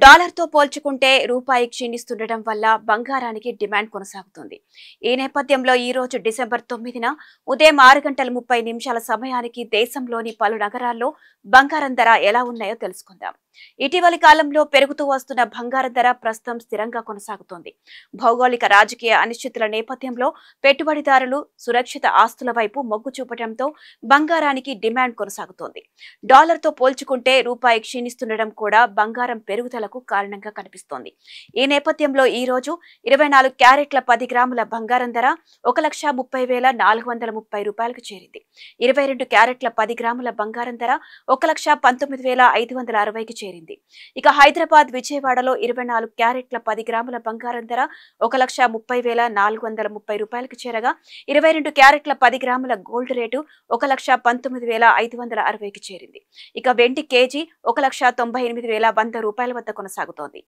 డాలర్తో పోల్చుకుంటే రూపాయి క్షీణిస్తుండటం వల్ల బంగారానికి డిమాండ్ కొనసాగుతుంది. ఈ నేపథ్యంలో ఈ రోజు డిసెంబర్ 9న ఉదయం 6:30 సమయానికి దేశంలోని పలు నగరాల్లో బంగారం ధర ఎలా ఉన్నాయో తెలుసుకుందాం. ఇటీవలి కాలంలో పెరుగుతూ వస్తున్న బంగారం ధర ప్రస్తుతం స్థిరంగా కొనసాగుతోంది. భౌగోళిక రాజకీయ అనిశ్చితుల నేపథ్యంలో పెట్టుబడిదారులు సురక్షిత ఆస్తుల వైపు మొగ్గు చూపడంతో బంగారానికి డిమాండ్ కొనసాగుతోంది. డాలర్తో పోల్చుకుంటే రూపాయి క్షీణిస్తుండటం కూడా బంగారం పెరుగుదలకు కారణంగా కనిపిస్తోంది. ఈ నేపథ్యంలో ఈ రోజు 24 క్యారెట్ల 10 గ్రాముల బంగారం ధర 1,30,430 రూపాయలకు చేరింది. 22 క్యారెట్ల 10 గ్రాముల బంగారం ధర 1,19,560కి చేరింది. ఇక హైదరాబాద్, విజయవాడలో 24 క్యారెట్ల 10 గ్రాముల బంగారం ధర 1,30,430 రూపాయలకు చేరగా 22 క్యారెట్ల 10 గ్రాముల గోల్డ్ రేటు 1,19,560కి చేరింది. ఇక వెండి కేజీ 1,98,100 రూపాయల వద్ద కొనసాగుతోంది.